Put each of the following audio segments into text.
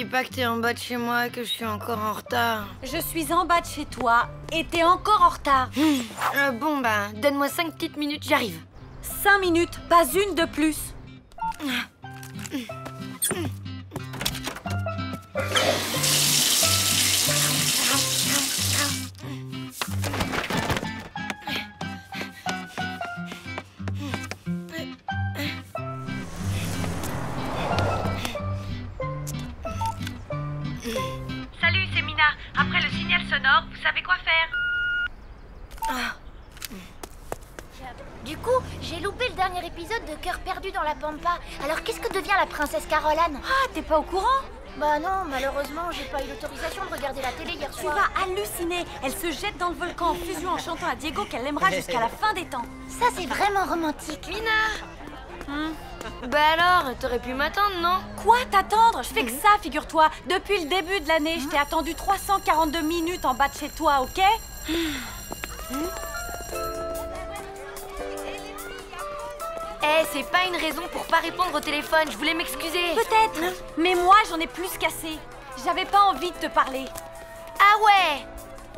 pas que t'es en bas de chez moi et que je suis encore en retard. Je suis en bas de chez toi et t'es encore en retard. Bon, bah, donne-moi 5 petites minutes, j'arrive. 5 minutes, pas une de plus. Salut, c'est Mina. Après le signal sonore, vous savez quoi faire? Du coup, j'ai loupé le dernier épisode de Cœur perdu dans la Pampa. Alors qu'est-ce que devient la princesse Caroline? Ah, t'es pas au courant? Bah non, malheureusement, j'ai pas eu l'autorisation de regarder la télé hier Tu soir. vas halluciner. Elle se jette dans le volcan en fusion en chantant à Diego qu'elle l'aimera jusqu'à la fin des temps. Ça, c'est vraiment romantique. Mina Bah alors, t'aurais pu m'attendre, non? Quoi, t'attendre? Je fais que ça, figure-toi. Depuis le début de l'année, je t'ai attendu 342 minutes en bas de chez toi, ok? Eh, c'est pas une raison pour pas répondre au téléphone, je voulais m'excuser. Peut-être, mais moi, j'en ai plus qu'assez. J'avais pas envie de te parler. Ah ouais?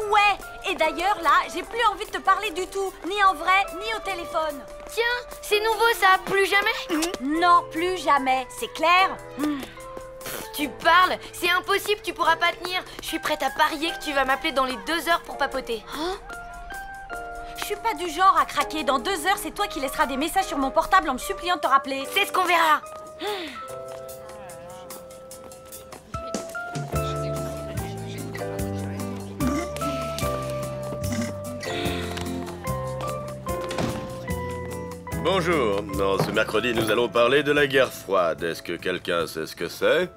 Ouais, et d'ailleurs, là, j'ai plus envie de te parler du tout. Ni en vrai, ni au téléphone. Tiens, c'est nouveau ça, plus jamais? Non, plus jamais, c'est clair? Tu parles? C'est impossible, tu pourras pas tenir. Je suis prête à parier que tu vas m'appeler dans les 2 heures pour papoter. Je suis pas du genre à craquer. Dans 2 heures, c'est toi qui laisseras des messages sur mon portable en me suppliant de te rappeler. C'est ce qu'on verra. Bonjour, dans ce mercredi, nous allons parler de la guerre froide. Est-ce que quelqu'un sait ce que c'est?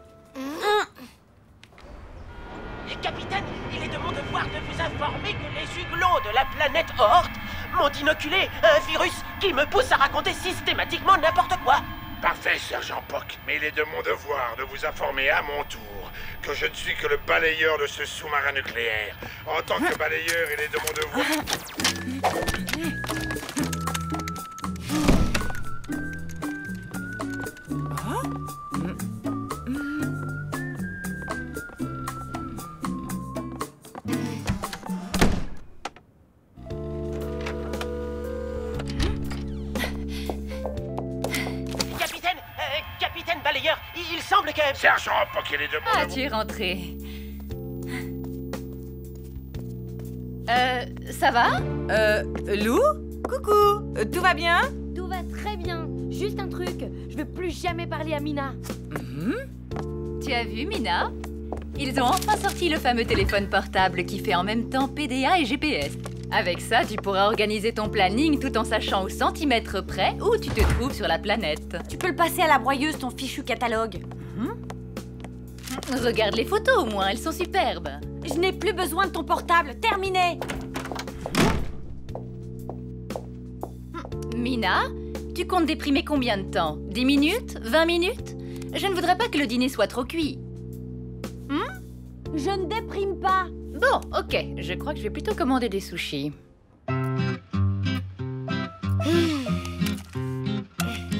Capitaine, il est de mon devoir de vous informer que les huglons de la planète Hort m'ont inoculé un virus qui me pousse à raconter systématiquement n'importe quoi. Parfait, sergent Pock, mais il est de mon devoir de vous informer à mon tour que je ne suis que le balayeur de ce sous-marin nucléaire. En tant que balayeur, il est de mon devoir... Capitaine balayeur, il semble que... Sergent Pock, il est de mon Ah, devoir... tu es rentré. Ça va? Lou? Coucou, tout va bien? Tout va très bien. Juste un truc, je veux plus jamais parler à Mina. Tu as vu, Mina? Ils ont enfin sorti le fameux téléphone portable qui fait en même temps PDA et GPS. Avec ça, tu pourras organiser ton planning tout en sachant au centimètre près où tu te trouves sur la planète. Tu peux le passer à la broyeuse, ton fichu catalogue. Regarde les photos au moins, elles sont superbes. Je n'ai plus besoin de ton portable, terminé. Mina, tu comptes déprimer combien de temps? 10 minutes? 20 minutes? Je ne voudrais pas que le dîner soit trop cuit. Je ne déprime pas. Bon, ok, je crois que je vais plutôt commander des sushis.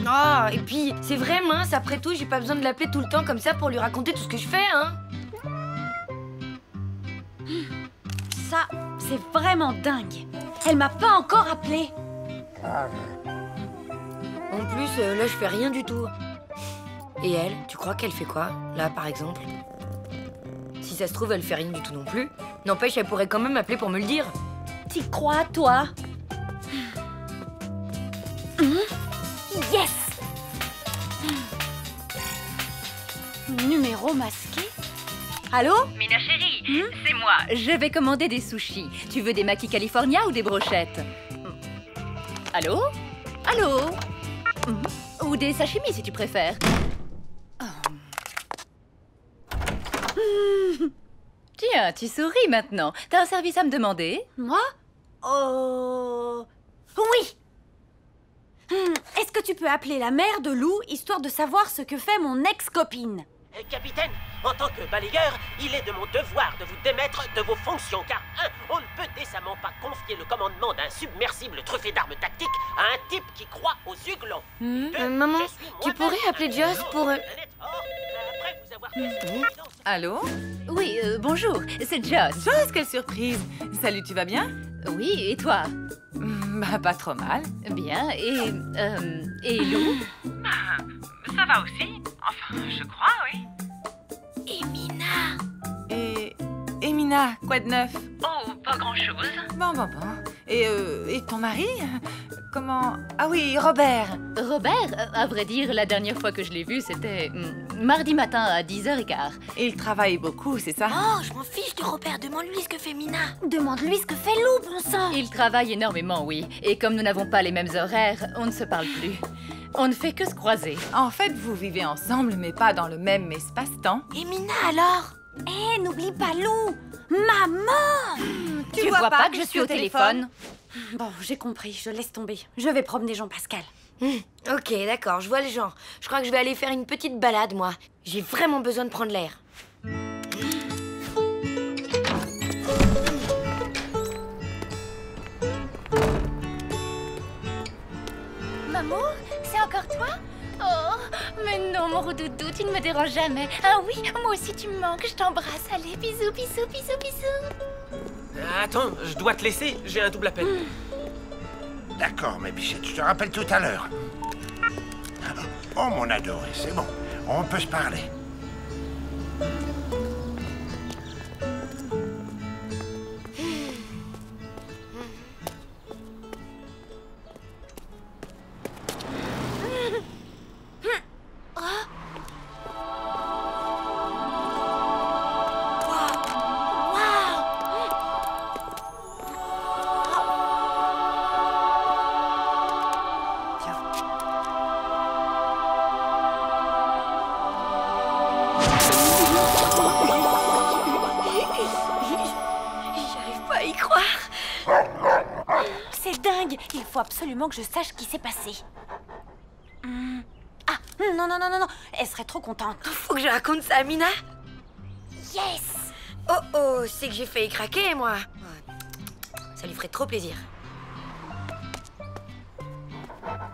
Ah, et puis, c'est vrai mince, après tout, j'ai pas besoin de l'appeler tout le temps comme ça pour lui raconter tout ce que je fais, hein. Ça, c'est vraiment dingue. Elle m'a pas encore appelé. En plus, là, je fais rien du tout. Et elle, tu crois qu'elle fait quoi, là, par exemple? Si ça se trouve, elle fait rien du tout non plus. N'empêche, elle pourrait quand même m'appeler pour me le dire. T'y crois, toi? Yes! Numéro masqué? Allô? Mina chérie, c'est moi. Je vais commander des sushis. Tu veux des maquis California ou des brochettes? Allô? Allô? Ou des sashimi si tu préfères. Tiens, tu souris maintenant. T'as un service à me demander? Moi? Oh... Oui! Est-ce que tu peux appeler la mère de Lou, histoire de savoir ce que fait mon ex-copine? Capitaine, en tant que balayeur, il est de mon devoir de vous démettre de vos fonctions, car on ne peut décemment pas confier le commandement d'un submersible truffé d'armes tactiques à un type qui croit aux huglons. Maman, Je suis tu moi-même pourrais appeler un Joss héros pour... de la planète Hort. Après vous avoir fait cette évidence. Allô? Oui, bonjour, c'est Joss. Joss, quelle surprise! Salut, tu vas bien? Oui, et toi? Bah, pas trop mal. Bien, et Lou? Ça va aussi. Enfin, je crois, oui. Et Mina. Et Mina, quoi de neuf? Oh, pas grand-chose. Bon. Et ton mari? Comment? Ah oui, Robert. Robert, à vrai dire, la dernière fois que je l'ai vu, c'était mardi matin à 10h15. Il travaille beaucoup, c'est ça? Oh, je m'en fiche de Robert. Demande-lui ce que fait Mina. Demande-lui ce que fait Lou, bon sang. Il travaille énormément, oui. Et comme nous n'avons pas les mêmes horaires, on ne se parle plus. On ne fait que se croiser. En fait, vous vivez ensemble, mais pas dans le même espace-temps. Et Mina alors? Eh, n'oublie pas Lou. Maman. Tu vois pas que je suis au téléphone? Bon, j'ai compris, je laisse tomber. Je vais promener Jean-Pascal. Ok, d'accord, je vois le genre. Je crois que je vais aller faire une petite balade, moi. J'ai vraiment besoin de prendre l'air. Maman, c'est encore toi? Oh, mais non, mon roudoudou, tu ne me déranges jamais. Ah oui, moi aussi tu me manques, je t'embrasse. Allez, bisous, bisous, bisous, bisous. Attends, je dois te laisser, j'ai un double appel. D'accord, mes bichettes, je te rappelle tout à l'heure. Oh, mon adoré, c'est bon. On peut se parler. C'est dingue. Il faut absolument que je sache ce qui s'est passé. Ah, non. Elle serait trop contente. Faut que je raconte ça à Mina. Yes. Oh, c'est que j'ai failli craquer, moi. Ça lui ferait trop plaisir.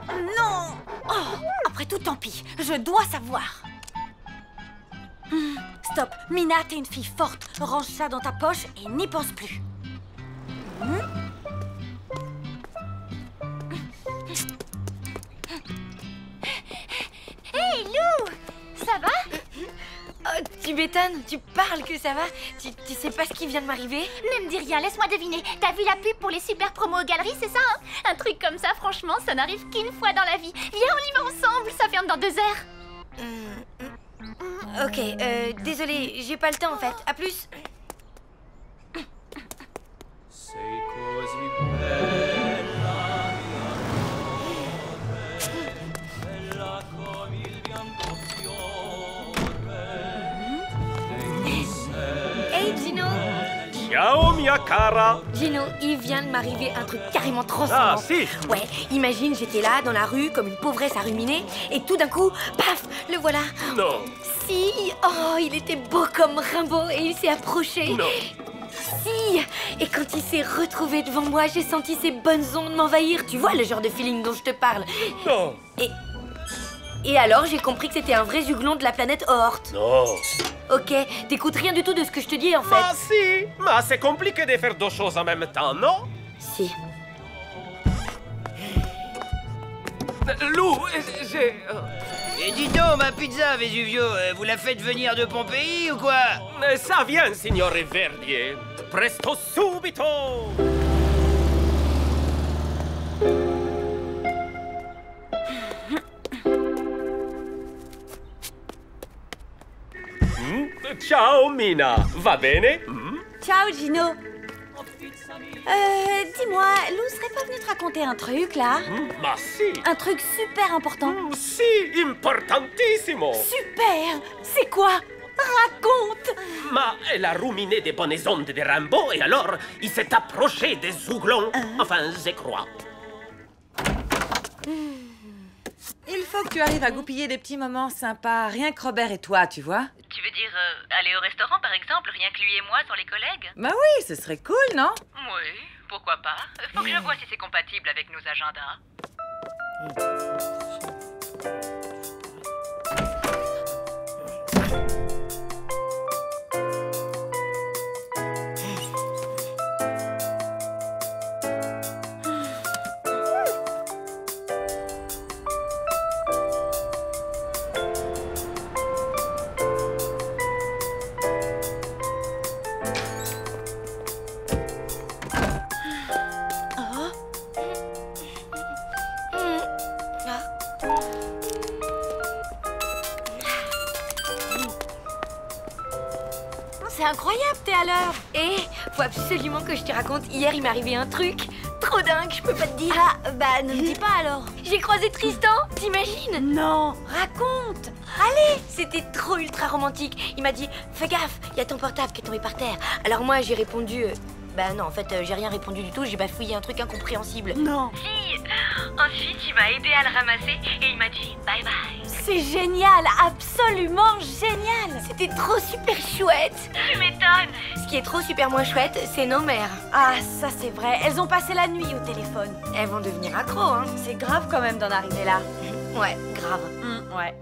Non. Oh, après tout, tant pis. Je dois savoir. Stop. Mina, t'es une fille forte. Range ça dans ta poche et n'y pense plus. Hey Lou, ça va? Oh, tu m'étonnes, tu parles que ça va? Tu sais pas ce qui vient de m'arriver? Ne me dis rien, laisse-moi deviner. T'as vu la pub pour les super promos aux galeries, c'est ça, hein? Un truc comme ça, franchement, ça n'arrive qu'une fois dans la vie. Viens, on y va ensemble, ça vient dans 2 heures. Ok, désolé, j'ai pas le temps en fait. À plus. Hey Gino. Ciao, mia cara. Gino, il vient de m'arriver un truc carrément trop Ah, sombre. si. Ouais, imagine, j'étais là, dans la rue, comme une pauvresse à ruminer, et tout d'un coup, paf, le voilà. Non. Si, oh, il était beau comme Rimbaud, et il s'est approché. Non. Si, et quand il s'est retrouvé devant moi, j'ai senti ses bonnes ondes m'envahir. Tu vois le genre de feeling dont je te parle. Non. Et alors, j'ai compris que c'était un vrai zuglon de la planète Oort. Non. Ok, t'écoutes rien du tout de ce que je te dis en fait. Ma si, mais c'est compliqué de faire 2 choses en même temps, non? Si. Lou, j'ai... Et dis donc, ma pizza, Vesuvio, vous la faites venir de Pompéi ou quoi? Ça vient, signore Verdier. Presto subito. Ciao, Mina. Va bene? Ciao, Gino. Dis-moi, Lou serait pas venue te raconter un truc, là? Ma si. Un truc super important. Si, importantissimo. Super! C'est quoi? Raconte! Ma elle a ruminé des bonnes ondes de Rimbaud et alors il s'est approché des zouglons. Enfin, je crois. Il faut que tu arrives à goupiller des petits moments sympas, rien que Robert et toi, tu vois? Tu veux dire aller au restaurant, par exemple, rien que lui et moi sans les collègues? Bah oui, ce serait cool, non? Oui, pourquoi pas. Faut que je vois si c'est compatible avec nos agendas. c'est incroyable, t'es à l'heure. Et faut absolument que je te raconte. Hier, il m'est arrivé un truc trop dingue, je peux pas te dire. Ah, bah ne me dis pas alors. J'ai croisé Tristan, t'imagines? Non, raconte. Allez, c'était trop ultra romantique. Il m'a dit, fais gaffe, il y a ton portable qui est tombé par terre. Alors moi, j'ai répondu, bah non, en fait, j'ai rien répondu du tout. J'ai bafouillé un truc incompréhensible. Non. Si. Ensuite, il m'a aidé à le ramasser et il m'a dit bye bye. C'est génial, absolument génial. C'était trop super chouette. Tu m'étonnes. Ce qui est trop super moins chouette, c'est nos mères. Ah, ça c'est vrai, elles ont passé la nuit au téléphone. Elles vont devenir accros, hein. C'est grave quand même d'en arriver là. Ouais, grave. Ouais.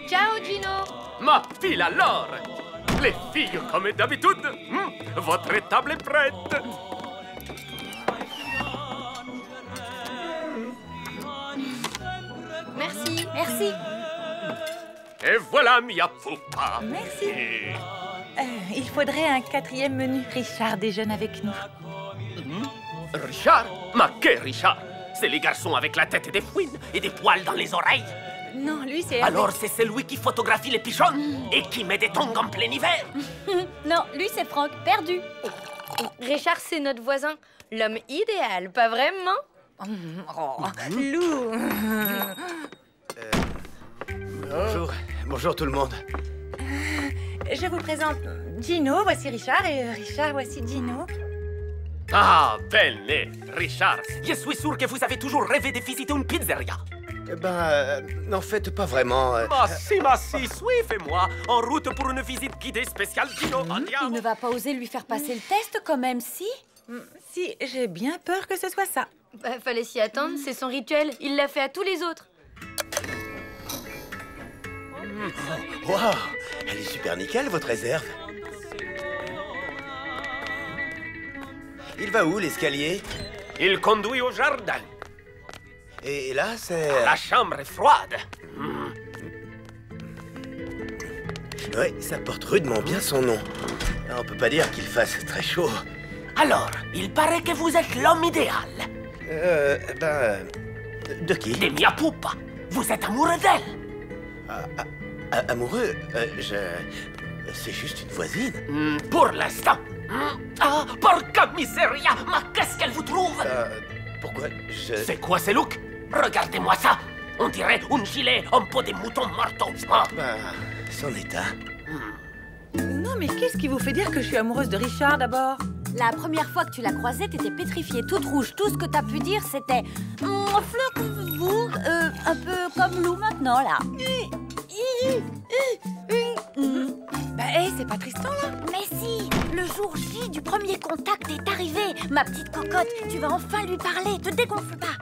Ciao, Gino. Ma file alors! Les filles, comme d'habitude, votre table est prête! Merci. Merci. Et voilà Mia Pupa! Merci. Et- Il faudrait un 4e menu. Richard déjeune avec nous. Richard? Ma que Richard? C'est les garçons avec la tête et des fouines et des poils dans les oreilles. Non, lui c'est... Alors c'est celui qui photographie les pigeons et qui met des tongs en plein hiver. Non, lui c'est Franck, perdu. Richard, c'est notre voisin. L'homme idéal, pas vraiment? Lou. Bonjour. Bonjour tout le monde. Je vous présente Gino, voici Richard, et Richard, voici Gino. Ah, belle Richard! Je suis sûr que vous avez toujours rêvé de visiter une pizzeria. En fait, pas vraiment. Massi, suivez-moi en route pour une visite guidée spéciale Gino. Il ne va pas oser lui faire passer le test quand même, si? Si, j'ai bien peur que ce soit ça. Bah, fallait s'y attendre, c'est son rituel. Il l'a fait à tous les autres. Waouh! Elle est super nickel, votre réserve. Il va où, l'escalier? Il conduit au jardin. Et là, c'est... La chambre est froide. Ouais, ça porte rudement bien son nom. On peut pas dire qu'il fasse très chaud. Alors, il paraît que vous êtes l'homme idéal. De qui? De Mia Pupa. Vous êtes amoureux d'elle. Amoureux? C'est juste une voisine. Pour l'instant. Ah, porca miseria. Mais qu'est-ce qu'elle vous trouve? Pourquoi C'est quoi ces looks? Regardez-moi ça. On dirait un gilet en peau de mouton marteau. Son état. Non, mais qu'est-ce qui vous fait dire que je suis amoureuse de Richard, d'abord? La première fois que tu l'as croisée, t'étais pétrifiée, toute rouge. Tout ce que t'as pu dire, c'était... fleur comme vous, un peu comme Lou maintenant, là. Bah, hé, c'est pas Tristan, là? Mais si, le jour J du premier contact est arrivé. Ma petite cocotte, tu vas enfin lui parler, te dégonfle pas.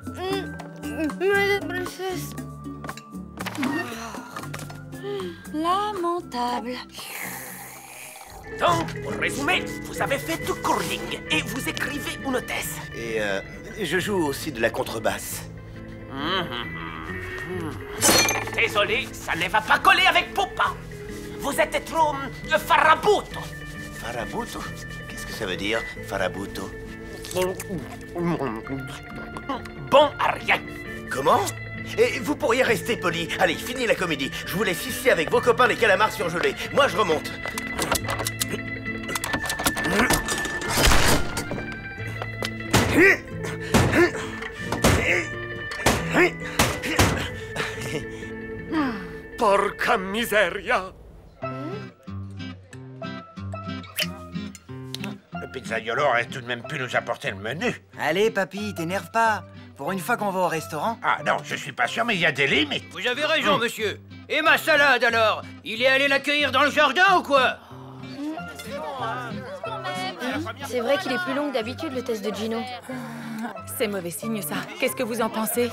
Lamentable. Donc, pour résumer, vous avez fait du curling et vous écrivez une thèse. Et je joue aussi de la contrebasse. Désolé, ça ne va pas coller avec Poupa. Vous êtes trop farabuto. Farabuto? Qu'est-ce que ça veut dire, farabuto? Bon à rien. Comment? Et vous pourriez rester poli. Allez, finis la comédie. Je vous laisse ici avec vos copains les calamars surgelés. Moi, je remonte. Porca miseria! Le pizzaiolo aurait tout de même pu nous apporter le menu. Allez, papy, t'énerve pas. Pour une fois qu'on va au restaurant... Ah non, je suis pas sûr, mais il y a des limites. Vous avez raison, monsieur. Et ma salade, alors? Il est allé l'accueillir dans le jardin ou quoi? C'est vrai qu'il est plus long que d'habitude, le test de Gino. C'est mauvais signe, ça. Qu'est-ce que vous en pensez?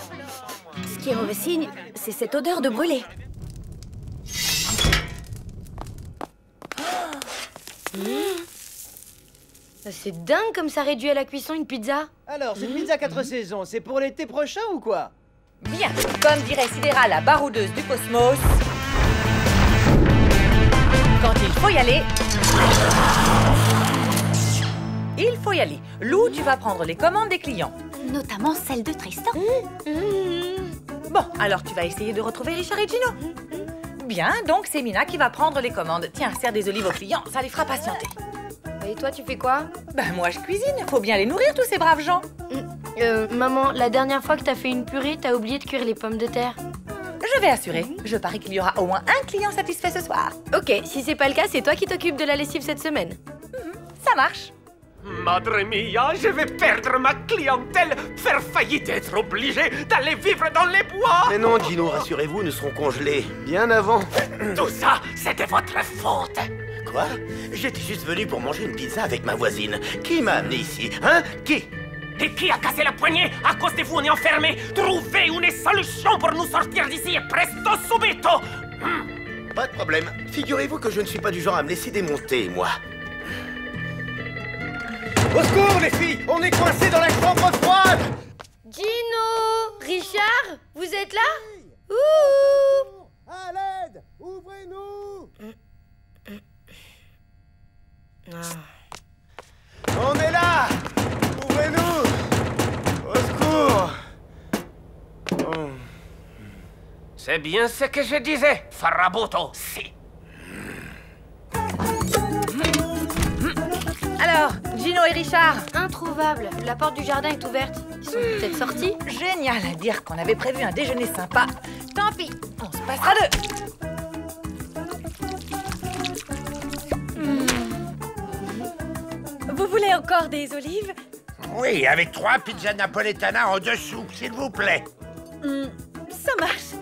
Ce qui est mauvais signe, c'est cette odeur de brûlé. C'est dingue comme ça réduit à la cuisson une pizza. Alors, cette pizza 4 saisons, c'est pour l'été prochain ou quoi? Bien, comme dirait Sidera, la baroudeuse du cosmos. Quand il faut y aller... Il faut y aller. Lou, tu vas prendre les commandes des clients. Notamment celle de Tristan. Bon, alors tu vas essayer de retrouver Richard et Gino. Bien, donc c'est Mina qui va prendre les commandes. Tiens, sers des olives aux clients, ça les fera patienter. Et toi, tu fais quoi? Ben moi, je cuisine. Faut bien les nourrir, tous ces braves gens. Maman, la dernière fois que t'as fait une purée, t'as oublié de cuire les pommes de terre. Je vais assurer. Je parie qu'il y aura au moins un client satisfait ce soir. Ok, si c'est pas le cas, c'est toi qui t'occupes de la lessive cette semaine. Ça marche. Madre mia, je vais perdre ma clientèle, faire faillite et être obligé d'aller vivre dans les bois. Mais non, Gino, rassurez-vous, nous serons congelés bien avant. Tout ça, c'est de votre faute. Quoi? J'étais juste venu pour manger une pizza avec ma voisine. Qui m'a amené ici? Hein? Qui? Et qui a cassé la poignée? À cause de vous, on est enfermé. Trouvez une solution pour nous sortir d'ici, presto subito. Pas de problème. Figurez-vous que je ne suis pas du genre à me laisser démonter, moi. Au secours, les filles! On est coincés dans la chambre froide! Gino! Richard? Vous êtes là? Ouh! À l'aide! Ouvrez-nous! On est là! Ouvrez-nous! Au secours! C'est bien ce que je disais, Farabuto, si. Alors, Gino et Richard? Introuvable. La porte du jardin est ouverte. Ils sont peut-être sortis. Génial à dire qu'on avait prévu un déjeuner sympa. Tant pis, on se passera deux. Vous voulez encore des olives? Oui, avec 3 pizzas napoletana en dessous, s'il vous plaît. Ça marche.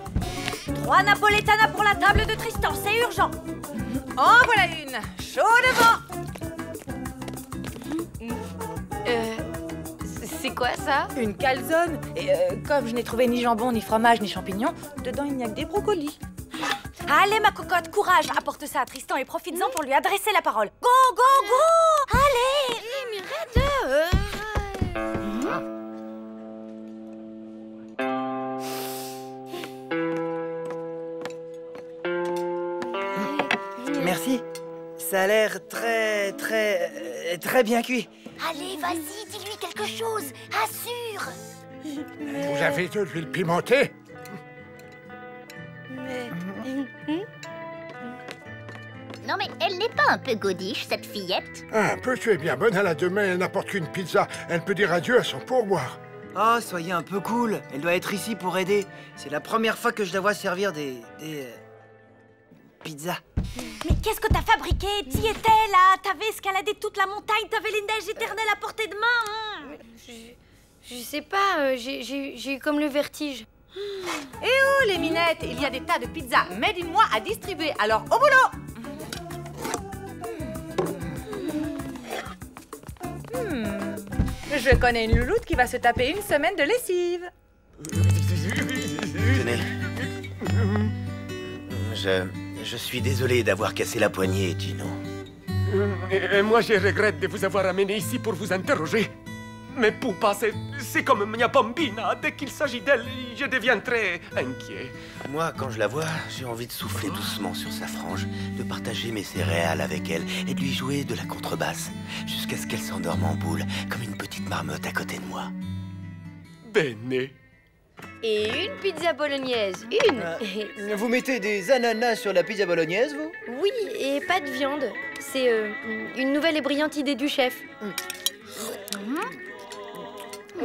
3 napoletana pour la table de Tristan, c'est urgent. En voilà une. Chaud devant. C'est quoi ça? Une calzone. Et comme je n'ai trouvé ni jambon, ni fromage, ni champignons, dedans il n'y a que des brocolis. Allez, ma cocotte, courage. Apporte ça à Tristan et profites-en pour lui adresser la parole. Go, go, go! Allez! Mais Merci. Ça a l'air très bien cuit. Allez, vas-y, dis-lui quelque chose. Assure. Vous avez de l'huile pimentée? Non mais elle n'est pas un peu godiche, cette fillette? Un peu, tu es bien bonne. Elle a demain, elle n'apporte qu'une pizza. Elle peut dire adieu à son pourboire. Oh, soyez un peu cool. Elle doit être ici pour aider. C'est la première fois que je la vois servir des pizzas. Mais qu'est-ce que t'as fabriqué? T'y étais, là. T'avais escaladé toute la montagne. T'avais les neiges éternelles à portée de main. Je sais pas, j'ai eu comme le vertige. Eh oh, les minettes, il y a des tas de pizzas made in moi à distribuer, alors au boulot! Je connais une louloute qui va se taper une semaine de lessive. Tenez. Je suis désolé d'avoir cassé la poignée, Gino. Et moi, je regrette de vous avoir amené ici pour vous interroger. Mais Poupa, c'est comme mia bambina. Dès qu'il s'agit d'elle, je deviens très inquiet. Moi, quand je la vois, j'ai envie de souffler doucement sur sa frange, de partager mes céréales avec elle et de lui jouer de la contrebasse, jusqu'à ce qu'elle s'endorme en boule, comme une petite marmotte à côté de moi. Bene. Et une pizza bolognaise, une. Vous mettez des ananas sur la pizza bolognaise, vous? Oui, et pas de viande. C'est une nouvelle et brillante idée du chef.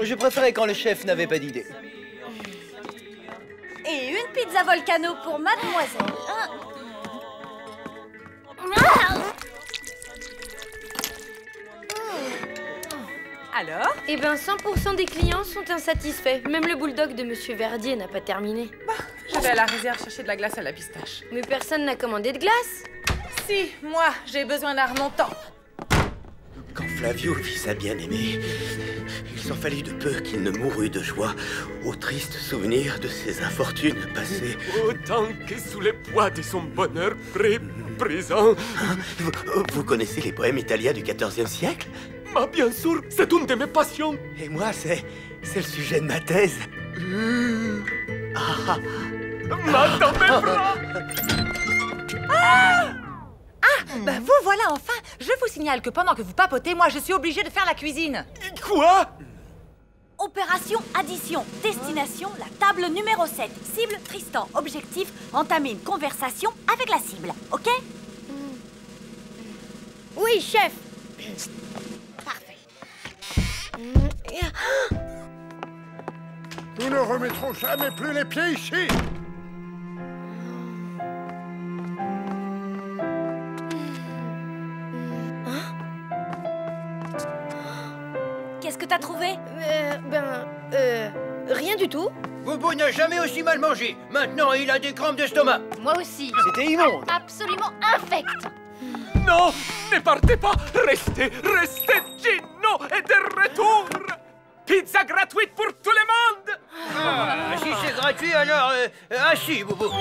Je préférais quand le chef n'avait pas d'idée. Et une pizza volcano pour mademoiselle. Alors? Eh ben, 100% des clients sont insatisfaits. Même le bulldog de Monsieur Verdier n'a pas terminé. Je vais à la réserve chercher de la glace à la pistache. Mais personne n'a commandé de glace. Si, moi, j'ai besoin d'un remontant. Quand Flavio vit sa bien-aimée, il s'en fallut de peu qu'il ne mourût de joie au triste souvenir de ses infortunes passées. Autant que sous le poids de son bonheur présent. Vous connaissez les poèmes italiens du XIVe siècle? Ah, bien sûr, c'est une de mes passions. Et moi, c'est le sujet de ma thèse. Dans mes bras. Ben vous voilà enfin. Je vous signale que pendant que vous papotez, moi je suis obligée de faire la cuisine. Quoi? Opération addition. Destination, la table numéro 7. Cible, Tristan. Objectif, entamer une conversation avec la cible. Ok? Oui, chef. Parfait. Nous ne remettrons jamais plus les pieds ici. Qu'est-ce que t'as trouvé? Rien du tout. Bobo n'a jamais aussi mal mangé. Maintenant, il a des crampes d'estomac. Moi aussi. C'était immonde. Absolument infect. Non, ne partez pas. Restez, Gino est de retour. Pizza gratuite pour tout le monde. Si c'est gratuit, alors... assis, Bobo.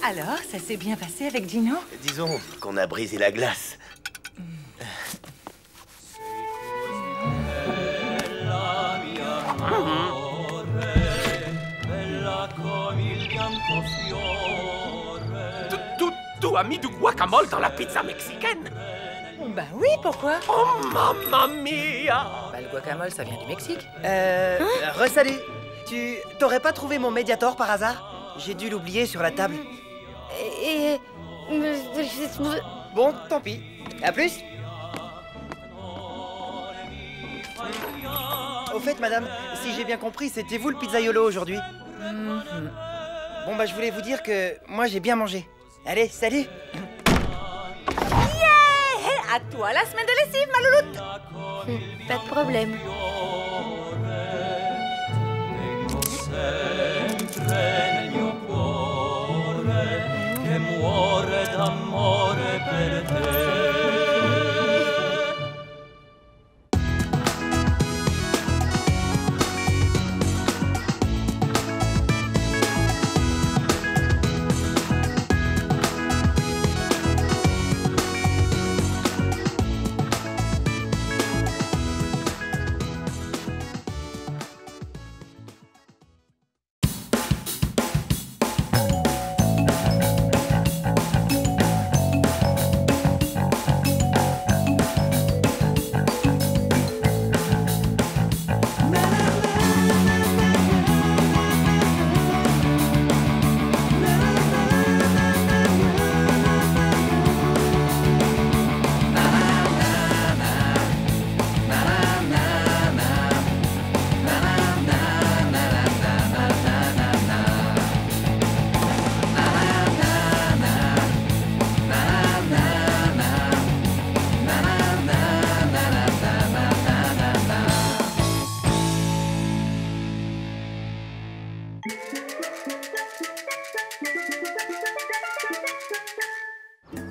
Alors, ça s'est bien passé avec Gino? Disons qu'on a brisé la glace. Tu as mis du guacamole dans la pizza mexicaine? Ben oui, pourquoi? Oh, mamma mia! Bah, le guacamole, ça vient du Mexique. Re-salut. Tu t'aurais pas trouvé mon Mediator par hasard? J'ai dû l'oublier sur la table. Bon, tant pis. À plus. Au fait, madame, si j'ai bien compris, c'était vous le pizzaiolo aujourd'hui? Bon, bah, je voulais vous dire que moi, j'ai bien mangé. Allez, salut. Yeah! À toi la semaine de lessive, ma louloute. Pas de problème.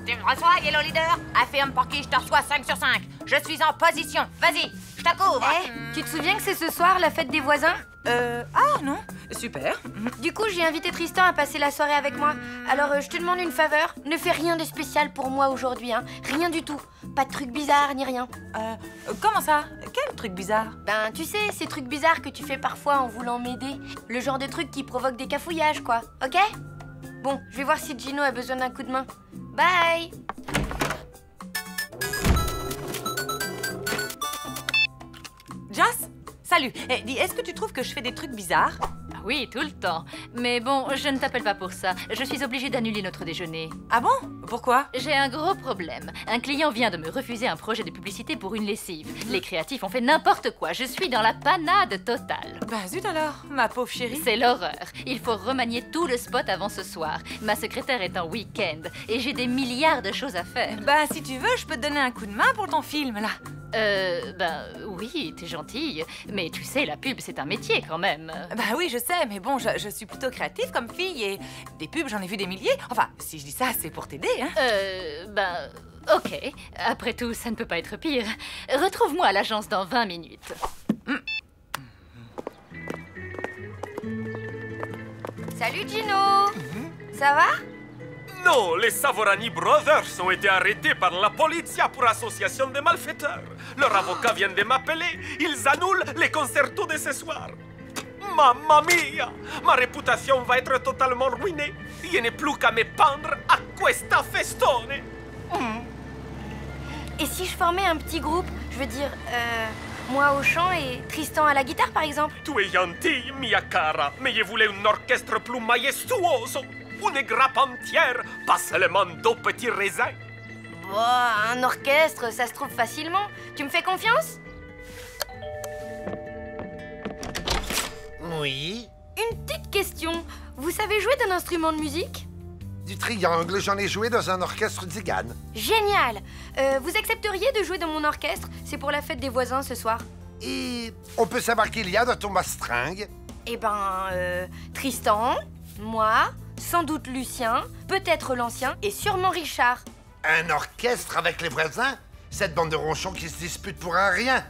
Tu me reçois, Yellow Leader? Affirme pour qui je te reçois 5 sur 5. Je suis en position. Vas-y, je ça couvre. Tu te souviens que c'est ce soir la fête des voisins? Ah non, super. Du coup, j'ai invité Tristan à passer la soirée avec moi. Alors, je te demande une faveur. Ne fais rien de spécial pour moi aujourd'hui, hein. Rien du tout. Pas de trucs bizarres ni rien. Comment ça? Quel truc bizarre? Ben, tu sais, ces trucs bizarres que tu fais parfois en voulant m'aider. Le genre de trucs qui provoquent des cafouillages, quoi. Ok? Bon, je vais voir si Gino a besoin d'un coup de main. Bye! Jas? Salut. Dis, est-ce que tu trouves que je fais des trucs bizarres? Oui, tout le temps. Mais bon, je ne t'appelle pas pour ça. Je suis obligée d'annuler notre déjeuner. Ah bon? Pourquoi? J'ai un gros problème. Un client vient de me refuser un projet de publicité pour une lessive. Les créatifs ont fait n'importe quoi. Je suis dans la panade totale. Bah zut alors, ma pauvre chérie. C'est l'horreur. Il faut remanier tout le spot avant ce soir. Ma secrétaire est en week-end et j'ai des milliards de choses à faire. Bah si tu veux, je peux te donner un coup de main pour ton film, là. Ben oui, t'es gentille. Mais tu sais, la pub, c'est un métier quand même. Bah oui, je sais, mais bon, je suis plutôt créative comme fille et des pubs, j'en ai vu des milliers. Enfin, si je dis ça, c'est pour t'aider, hein. Ben, ok. Après tout, ça ne peut pas être pire. Retrouve-moi à l'agence dans 20 minutes. Salut Gino! Ça va? Non, les Savorani Brothers ont été arrêtés par la polizia pour association de malfaiteurs. Leur avocat vient de m'appeler. Ils annulent les concertos de ce soir. Mamma mia! Ma réputation va être totalement ruinée. Il n'est plus qu'à me pendre à questa festone. Et si je formais un petit groupe? Je veux dire, moi au chant et Tristan à la guitare, par exemple? Tu es gentille, mia cara, mais je voulais un orchestre plus majestuoso. Une grappe entière, pas seulement 2 petits raisins. Bah, un orchestre, ça se trouve facilement. Tu me fais confiance? Oui. Une petite question. Vous savez jouer d'un instrument de musique? Du triangle, j'en ai joué dans un orchestre d'Igane. Génial! Vous accepteriez de jouer dans mon orchestre? C'est pour la fête des voisins ce soir. Et on peut savoir qu'il y a dans ton mastringue? Eh ben, Tristan, moi, sans doute Lucien, peut-être l'ancien et sûrement Richard. Un orchestre avec les voisins? Cette bande de ronchons qui se disputent pour un rien.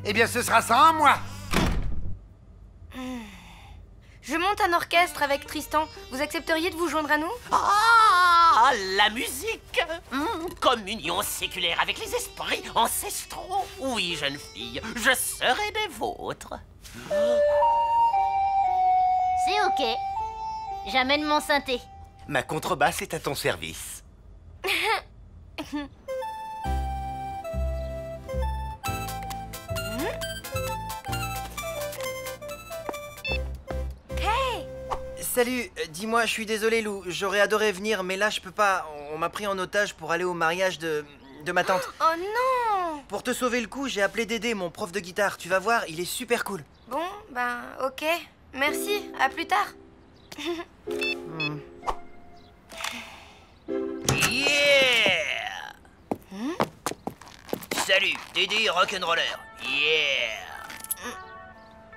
Eh bien, ce sera sans moi. Je monte un orchestre avec Tristan. Vous accepteriez de vous joindre à nous? Ah, la musique! Communion séculaire avec les esprits ancestraux. Oui, jeune fille, je serai des vôtres. C'est ok. J'amène mon synthé. Ma contrebasse est à ton service. Salut, dis-moi, je suis désolé Lou, j'aurais adoré venir, mais là je peux pas. On m'a pris en otage pour aller au mariage de ma tante. Oh non! Pour te sauver le coup, j'ai appelé Dédé, mon prof de guitare. Tu vas voir, il est super cool. Bon, ben, ok. Merci, à plus tard. Yeah! Salut, Dédé rock'n'roller. Yeah!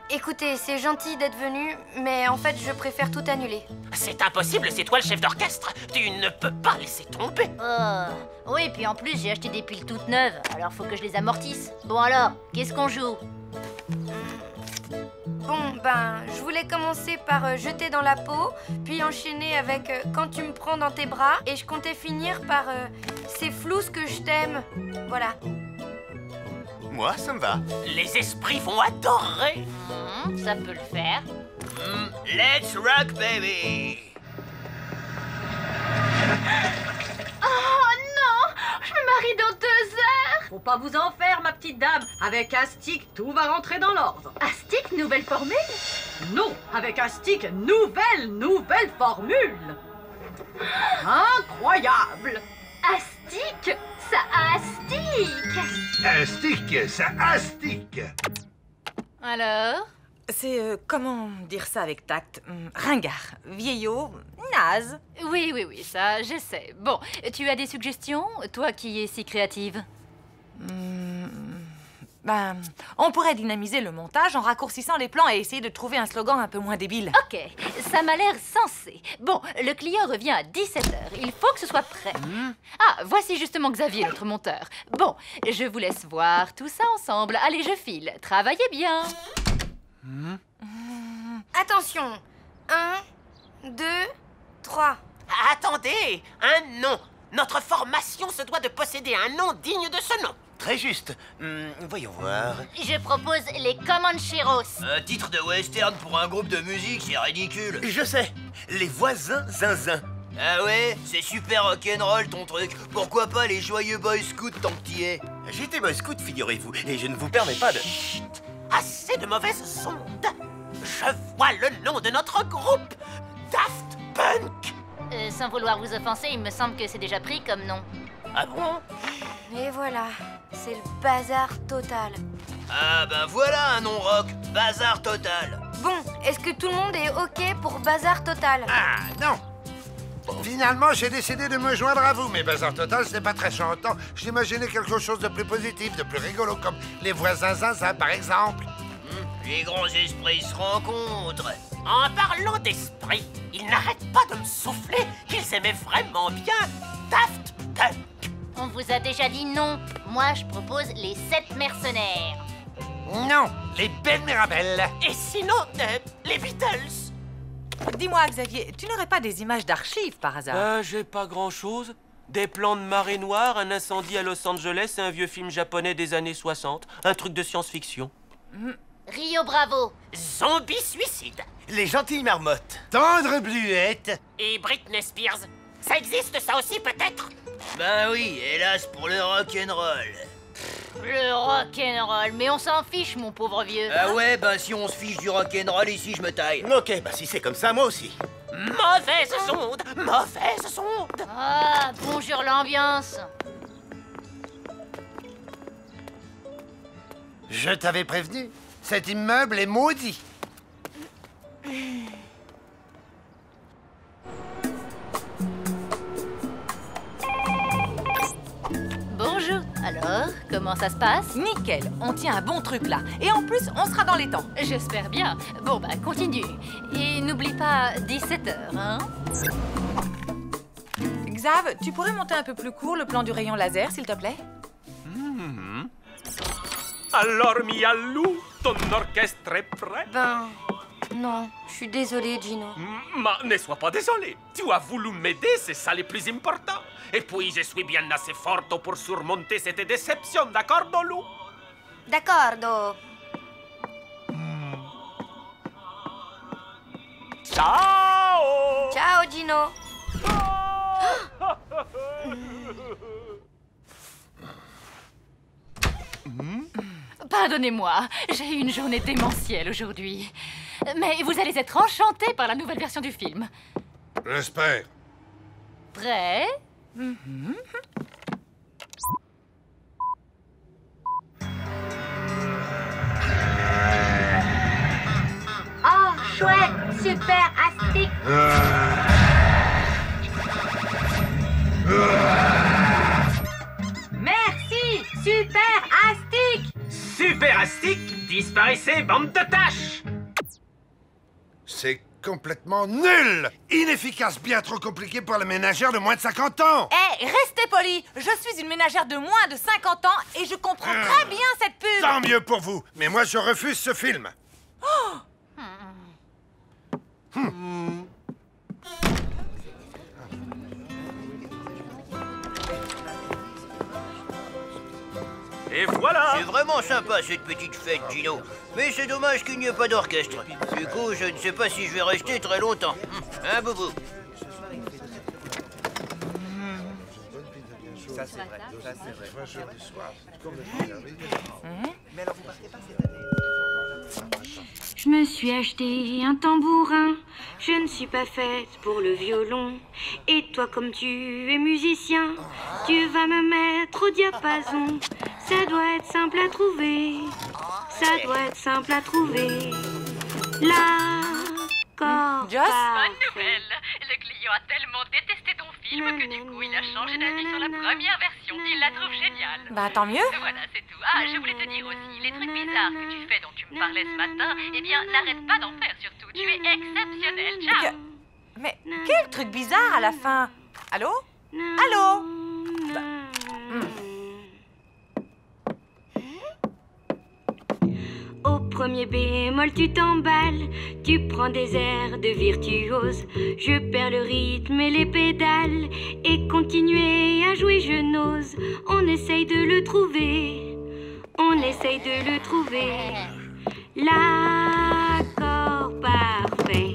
Écoutez, c'est gentil d'être venu, mais en fait, je préfère tout annuler. C'est impossible, c'est toi le chef d'orchestre. Tu ne peux pas laisser tomber. Oui, puis en plus, j'ai acheté des piles toutes neuves, alors faut que je les amortisse. Bon alors, qu'est-ce qu'on joue? Bon, ben, je voulais commencer par jeter dans la peau, puis enchaîner avec quand tu me prends dans tes bras, et je comptais finir par c'est flou ce que je t'aime. Voilà. Moi, ça me va. Les esprits vont adorer. Ça peut le faire. Let's rock, baby! Oh non! Je me marie dans 2 heures! Faut pas vous en faire, ma petite dame. Avec un stick, tout va rentrer dans l'ordre. Un stick, nouvelle formule? Non, avec un stick, nouvelle formule. Incroyable! Astic? Ça astique! Astique, ça astique! Alors? C'est, comment dire ça avec tact? Ringard, vieillot, naze. Oui, ça, j'essaie. Bon, tu as des suggestions, toi qui es si créative? Ben, on pourrait dynamiser le montage en raccourcissant les plans et essayer de trouver un slogan un peu moins débile. Ok, ça m'a l'air sensé. Bon, le client revient à 17h. Il faut que ce soit prêt. Ah, voici justement Xavier, notre monteur. Bon, je vous laisse voir tout ça ensemble. Allez, je file. Travaillez bien. Attention. 1, 2, 3. Attendez, un nom. Notre formation se doit de posséder un nom digne de ce nom. Très juste. Voyons voir. Je propose les Comancheros. Un titre de western pour un groupe de musique, c'est ridicule. Je sais. Les voisins zinzin. Ah ouais? C'est super rock'n'roll ton truc. Pourquoi pas les joyeux boy scouts tant que t'y es? J'étais boy scout, figurez-vous, et je ne vous permets pas de... Chut! Assez de mauvaises ondes. Je vois le nom de notre groupe. Daft Punk. Sans vouloir vous offenser, il me semble que c'est déjà pris comme nom. Ah bon? Et voilà, c'est le bazar total. Ah ben voilà un nom rock, bazar total. Bon, est-ce que tout le monde est OK pour bazar total? Ah, non. Finalement, j'ai décidé de me joindre à vous, mais Bazar Total, ce n'est pas très chantant. J'imaginais quelque chose de plus positif, de plus rigolo, comme les voisins zinzin, par exemple. Les grands esprits se rencontrent. En parlant d'esprit, ils n'arrêtent pas de me souffler qu'ils aimaient vraiment bien Daft Punk. On vous a déjà dit non. Moi, je propose les 7 mercenaires. Non, les belles Mirabelles. Et sinon, les Beatles. Dis-moi, Xavier, tu n'aurais pas des images d'archives par hasard? J'ai pas grand-chose. Des plans de marée noire, un incendie à Los Angeles et un vieux film japonais des années 60. Un truc de science-fiction. Rio Bravo. Zombie suicide. Les gentilles marmottes. Tendre bluette. Et Britney Spears. Ça existe ça aussi peut-être? Ben oui, hélas pour le rock'n'roll. Le rock'n'roll, mais on s'en fiche, mon pauvre vieux. Ah ouais, ben si on se fiche du rock'n'roll ici, je me taille. Ok, bah si c'est comme ça, moi aussi. Mauvaise onde, mauvaise onde. Ah, bonjour l'ambiance. Je t'avais prévenu. Cet immeuble est maudit. Bonjour. Alors, comment ça se passe? Nickel, on tient un bon truc là. Et en plus, on sera dans les temps. J'espère bien. Bon, bah, continue. Et n'oublie pas 17h, hein? Xav, tu pourrais monter un peu plus court le plan du rayon laser, s'il te plaît? Alors, Mialou, ton orchestre est prêt? Ben, non, je suis désolée, Gino. Mais ne sois pas désolé. Tu as voulu m'aider, c'est ça le plus important. Et puis, je suis bien assez forte pour surmonter cette déception, d'accord, Lou? D'accordo. Ciao! Ciao, Gino. Pardonnez-moi, j'ai eu une journée démentielle aujourd'hui. Mais vous allez être enchantés par la nouvelle version du film. J'espère. Prêt? Oh, chouette, super, astique. Merci, super astique. Super astique, disparaissez, bande de tâches. C'est complètement nul. Inefficace, bien trop compliqué pour la ménagère de moins de 50 ans. Hé, restez polis. Je suis une ménagère de moins de 50 ans et je comprends très bien cette pub. Tant mieux pour vous, mais moi je refuse ce film. Et voilà! C'est vraiment sympa cette petite fête, Gino. Mais c'est dommage qu'il n'y ait pas d'orchestre. Du coup, je ne sais pas si je vais rester très longtemps. Hein, Boubou? Ça, c'est vrai. Ça, c'est vrai. Mais alors, vous partez pas cette année? Je me suis acheté un tambourin, je ne suis pas faite pour le violon. Et toi, comme tu es musicien, tu vas me mettre au diapason. Ça doit être simple à trouver, ça doit être simple à trouver. L'accord Bonne parfait. nouvelle, le client a tellement détesté ton film film que du coup il a changé d'avis sur la première version. Il la trouve géniale. Bah tant mieux. Voilà, c'est tout. Ah, je voulais te dire aussi, les trucs bizarres que tu fais dont tu me parlais ce matin, eh bien, n'arrête pas d'en faire surtout. Tu es exceptionnel. Ciao. Mais quel truc bizarre à la fin. Allô? Allô? Au premier bémol, tu t'emballes, tu prends des airs de virtuose. Je perds le rythme et les pédales, et continuer à jouer, je n'ose. On essaye de le trouver, on essaye de le trouver. L'accord parfait.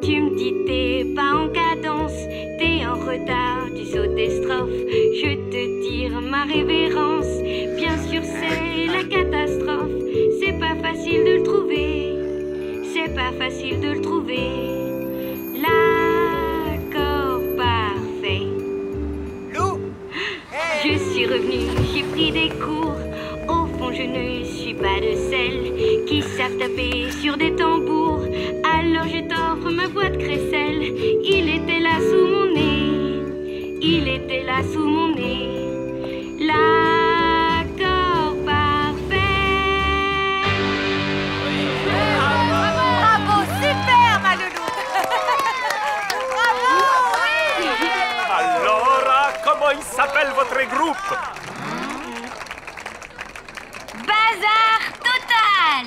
Tu me dis t'es pas en cadence, t'es en retard, tu sautes des strophes. Je te tire ma révérence. Bien sûr c'est la catastrophe. C'est pas facile de le trouver, c'est pas facile de le trouver. L'accord parfait. Lou, Je suis revenue, j'ai pris des cours. Au fond je ne suis pas de celles qui savent taper sur des tambours. Alors je t'offre ma voix de crécelle. Il était là sous mon nez, il était là sous mon nez. L'accord parfait. Bravo, super ma loulou. Bravo. Alors, comment il s'appelle votre groupe? Bazar total.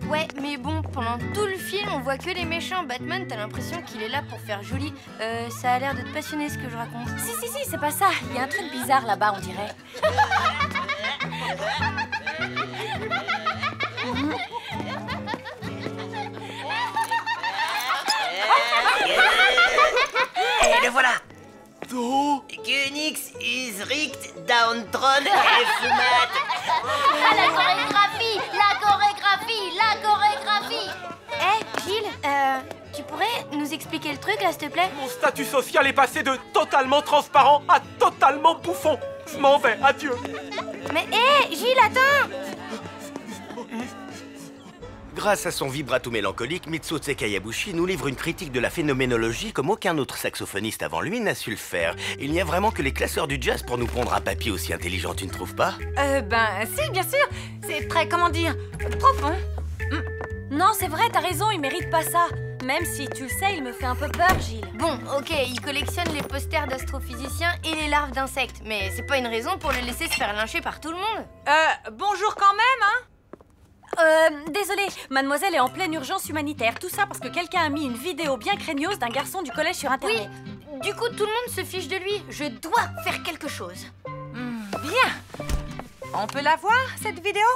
Ouais, mais bon, pendant tout le film, on voit que les méchants. Batman, t'as l'impression qu'il est là pour faire joli. Ça a l'air de te passionner ce que je raconte. Si, c'est pas ça. Il y a un truc bizarre là-bas, on dirait. Et le voilà. Genix is richt downtron et fumat. Ah, la chorégraphie, la chorégraphie, la chorégraphie. Gilles, tu pourrais nous expliquer le truc là, s'il te plaît? Mon statut social est passé de totalement transparent à totalement bouffon. Je m'en vais, adieu. Mais Gilles, attends! Grâce à son vibrato mélancolique, Mitsuo Tsukayabushi nous livre une critique de la phénoménologie comme aucun autre saxophoniste avant lui n'a su le faire. Il n'y a vraiment que les classeurs du jazz pour nous pondre un papier aussi intelligent, tu ne trouves pas? Ben si, bien sûr. C'est très, comment dire, profond. Non, c'est vrai, t'as raison, il mérite pas ça. Même si, tu le sais, il me fait un peu peur, Gilles. Bon, ok, il collectionne les posters d'astrophysiciens et les larves d'insectes, mais c'est pas une raison pour le laisser se faire lyncher par tout le monde. Bonjour quand même, hein? Désolée, mademoiselle est en pleine urgence humanitaire. Tout ça parce que quelqu'un a mis une vidéo bien craignos d'un garçon du collège sur Internet. Oui, du coup, tout le monde se fiche de lui. Je dois faire quelque chose. Bien. On peut la voir, cette vidéo?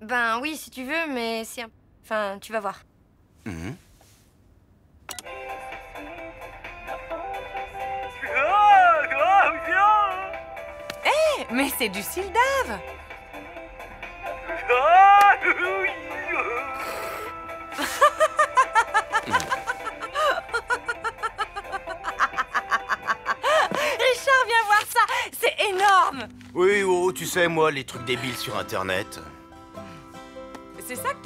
Ben oui, si tu veux, mais c'est un... Enfin, tu vas voir. Mais c'est du Sildave. Richard, viens voir ça. C'est énorme. Oui, oh, tu sais, moi, les trucs débiles sur Internet.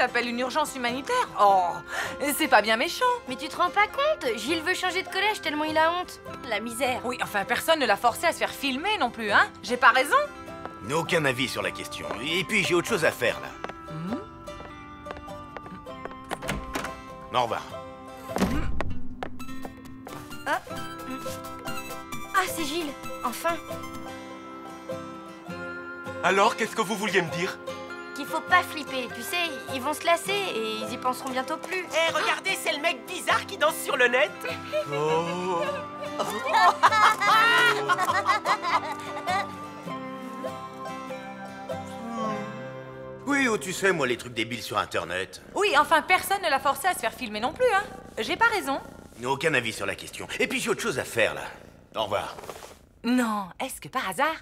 t'appelles une urgence humanitaire? Oh, c'est pas bien méchant. Mais tu te rends pas compte? Gilles veut changer de collège tellement il a honte. La misère. Oui, enfin, personne ne l'a forcé à se faire filmer non plus, hein? J'ai pas raison? Aucun avis sur la question. Et puis j'ai autre chose à faire, là. Au revoir. Ah, c'est Gilles. Enfin. Alors, qu'est-ce que vous vouliez me dire? Qu'il faut pas flipper. Tu sais, ils vont se lasser et ils y penseront bientôt plus. Eh, regardez, c'est le mec bizarre qui danse sur le net. Oh. Oui, oh, tu sais, moi, les trucs débiles sur Internet. Oui, enfin, personne ne l'a forcé à se faire filmer non plus, hein? J'ai pas raison. Aucun avis sur la question. Et puis j'ai autre chose à faire, là. Au revoir. Non, est-ce que par hasard...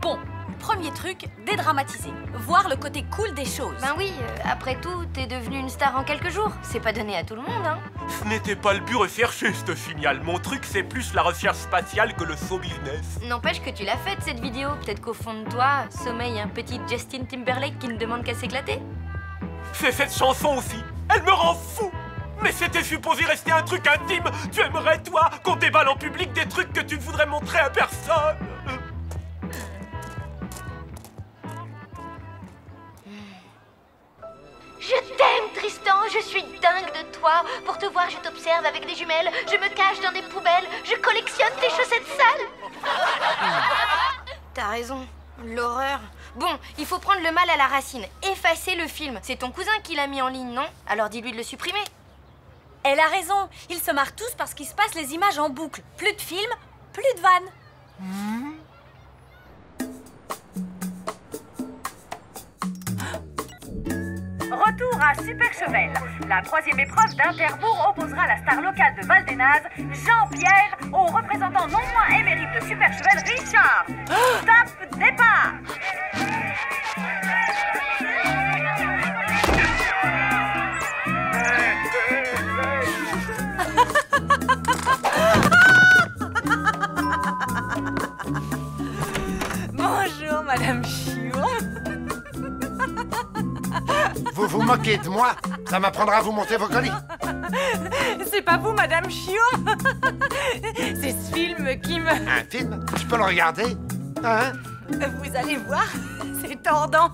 Bon, premier truc, dédramatiser. Voir le côté cool des choses. Ben oui, après tout, t'es devenue une star en quelques jours. C'est pas donné à tout le monde, hein. Ce n'était pas le but recherché, ce signal. Mon truc, c'est plus la recherche spatiale que le show business. N'empêche que tu l'as faite, cette vidéo. Peut-être qu'au fond de toi, sommeille un petit Justin Timberlake qui ne demande qu'à s'éclater. C'est cette chanson aussi. Elle me rend fou. Mais c'était supposé rester un truc intime. Tu aimerais, toi, qu'on déballe en public des trucs que tu ne voudrais montrer à personne. Je t'aime, Tristan, je suis dingue de toi. Pour te voir, je t'observe avec des jumelles, je me cache dans des poubelles, je collectionne tes chaussettes sales. T'as raison, l'horreur. Bon, il faut prendre le mal à la racine. Effacer le film. C'est ton cousin qui l'a mis en ligne, non? Alors dis-lui de le supprimer. Elle a raison. Ils se marrent tous parce qu'ils se passent les images en boucle. Plus de films, plus de vannes. Retour à Super Chevel. La troisième épreuve d'Interbourg opposera la star locale de Val-des-Nazes, Jean-Pierre, au représentant non moins émérite de Super Chevel, Richard. Stop, départ. Bonjour, Madame Chion. Vous vous moquez de moi? Ça m'apprendra à vous monter vos colis. C'est pas vous, Madame Chion. C'est ce film qui me... Un film? Je peux le regarder? Hein? Vous allez voir, c'est tordant.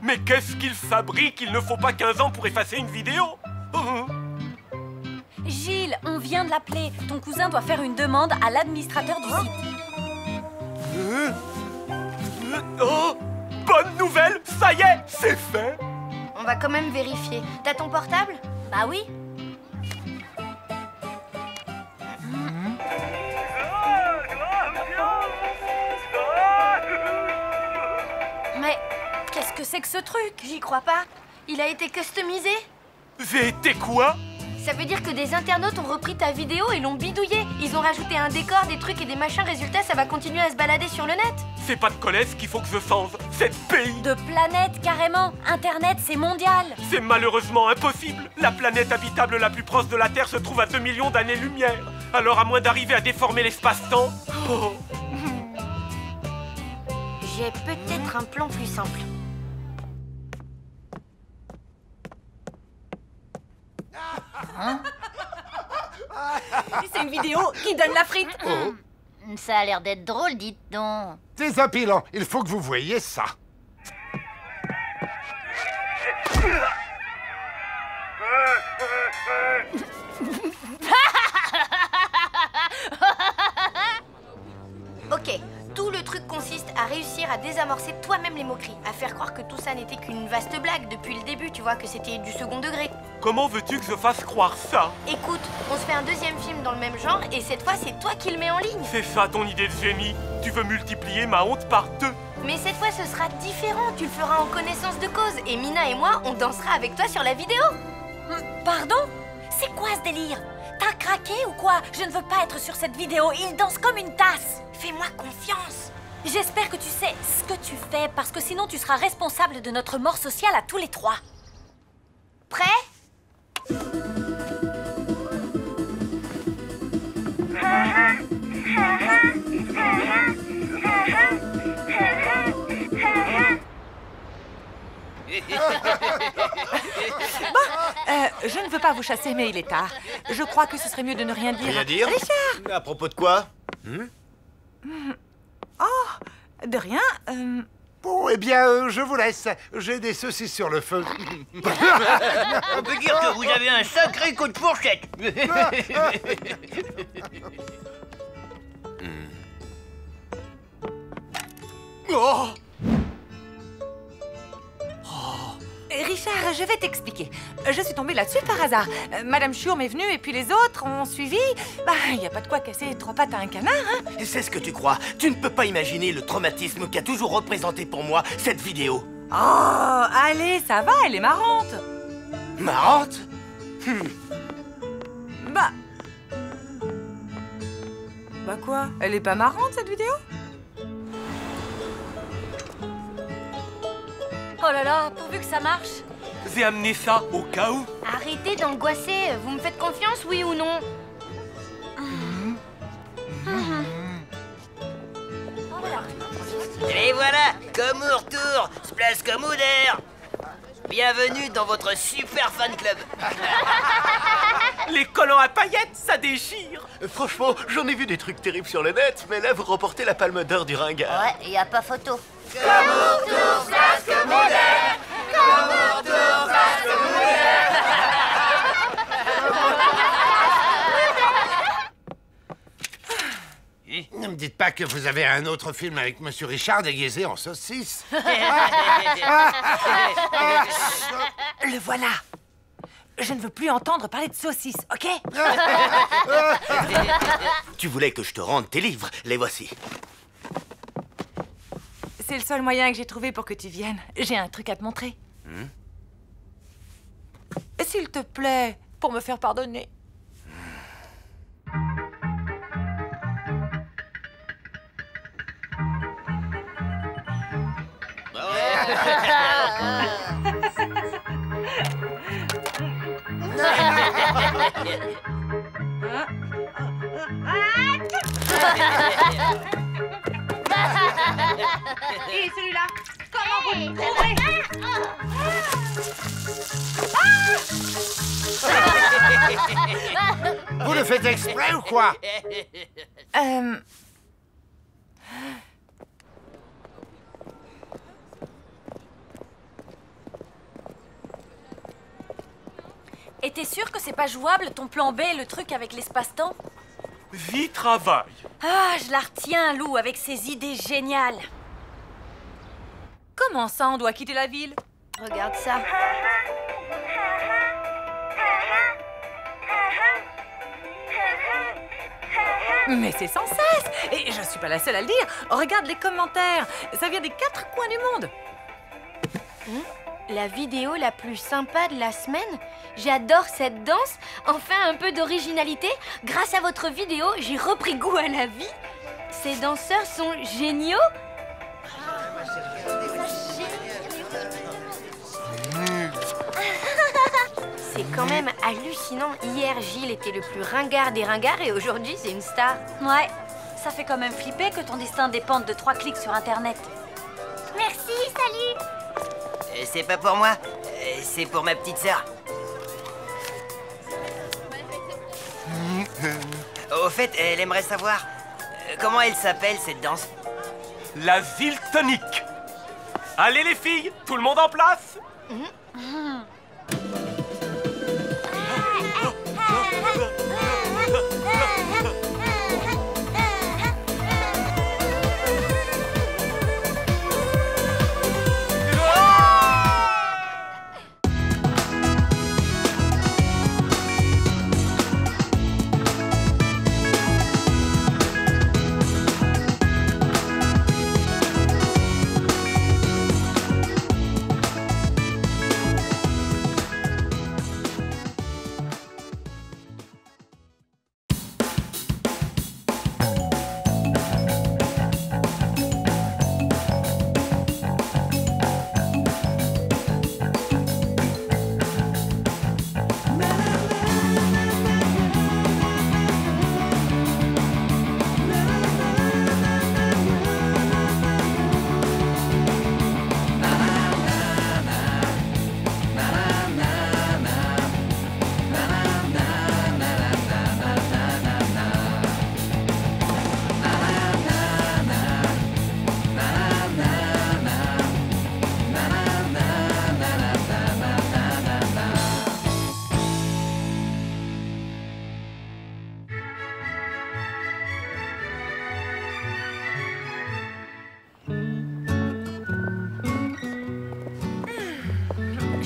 Mais qu'est-ce qu'il fabrique? Il ne faut pas 15 ans pour effacer une vidéo. Gilles, on vient de l'appeler. Ton cousin doit faire une demande à l'administrateur du site. Oh, bonne nouvelle, ça y est, c'est fait. On va quand même vérifier. T'as ton portable? Bah oui. Mais qu'est-ce que c'est que ce truc? J'y crois pas. Il a été customisé? J'ai été quoi? Ça veut dire que des internautes ont repris ta vidéo et l'ont bidouillé. Ils ont rajouté un décor, des trucs et des machins. Résultat, ça va continuer à se balader sur le net. C'est pas de collège qu'il faut que je change. C'est de pays. De planète, carrément. Internet, c'est mondial. C'est malheureusement impossible. La planète habitable la plus proche de la Terre se trouve à 2 millions d'années-lumière. Alors, à moins d'arriver à déformer l'espace-temps... Oh. J'ai peut-être un plan plus simple. Hein? C'est une vidéo qui donne la frite. Oh. Ça a l'air d'être drôle, dites donc. Désopilant, il faut que vous voyiez ça. Ok, tout le truc consiste à réussir à désamorcer toi-même les moqueries, à faire croire que tout ça n'était qu'une vaste blague depuis le début, tu vois, que c'était du second degré. Comment veux-tu que je fasse croire ça? Écoute, on se fait un deuxième film dans le même genre et cette fois c'est toi qui le mets en ligne. C'est ça ton idée de génie? Tu veux multiplier ma honte par 2? Mais cette fois ce sera différent, tu le feras en connaissance de cause et Mina et moi on dansera avec toi sur la vidéo. Pardon? C'est quoi ce délire? T'as craqué ou quoi? Je ne veux pas être sur cette vidéo, il danse comme une tasse. Fais-moi confiance. J'espère que tu sais ce que tu fais, parce que sinon tu seras responsable de notre mort sociale à tous les trois. Prêt? Je ne veux pas vous chasser, mais il est tard. Je crois que ce serait mieux de ne rien dire. Rien dire? Richard! À propos de quoi? Oh, de rien. Bon, eh bien, je vous laisse. J'ai des saucisses sur le feu. On peut dire que vous avez un sacré coup de fourchette. Oh! Richard, je vais t'expliquer. Je suis tombée là-dessus par hasard. Madame Chiourme est venue et puis les autres ont suivi. Bah, il n'y a pas de quoi casser trois pattes à un canard, hein. C'est ce que tu crois. Tu ne peux pas imaginer le traumatisme qu'a toujours représenté pour moi cette vidéo. Oh, allez, ça va, elle est marrante. Marrante? Bah quoi? Elle est pas marrante, cette vidéo? Oh là là, pourvu que ça marche. J'ai amené ça au cas où. Arrêtez d'angoisser. Vous me faites confiance, oui ou non? Et voilà, comme au retour, se place comme au d'air. Bienvenue dans votre super fan club. Les collants à paillettes, ça déchire. Franchement, j'en ai vu des trucs terribles sur le net, mais là, vous remportez la palme d'or du ringard. Ouais, y a pas photo. Comme au retour, se place comme au d'air. Comme au retour, se place comme au d'air. Ne me dites pas que vous avez un autre film avec Monsieur Richard déguisé en saucisse. Le voilà. Je ne veux plus entendre parler de saucisses, ok? Tu voulais que je te rende tes livres, les voici. C'est le seul moyen que j'ai trouvé pour que tu viennes. J'ai un truc à te montrer. S'il te plaît, pour me faire pardonner. Et celui-là, comment vous le trouverez? Vous le faites exprès ou quoi? Et t'es sûr que c'est pas jouable, ton plan B, le truc avec l'espace-temps? J'y travaille. Ah, je la retiens, Lou, avec ses idées géniales. Comment ça, on doit quitter la ville? Regarde ça. Mais c'est sans cesse! Et je suis pas la seule à le dire. Regarde les commentaires. Ça vient des 4 coins du monde. La vidéo la plus sympa de la semaine? J'adore cette danse. Enfin, un peu d'originalité. Grâce à votre vidéo, j'ai repris goût à la vie. Ces danseurs sont géniaux. C'est quand même hallucinant. Hier, Gilles était le plus ringard des ringards et aujourd'hui, c'est une star. Ouais, ça fait quand même flipper que ton destin dépende de 3 clics sur Internet. Merci, salut. C'est pas pour moi, c'est pour ma petite sœur. Au fait, elle aimerait savoir comment elle s'appelle cette danse. La ville tonique. Allez les filles, tout le monde en place.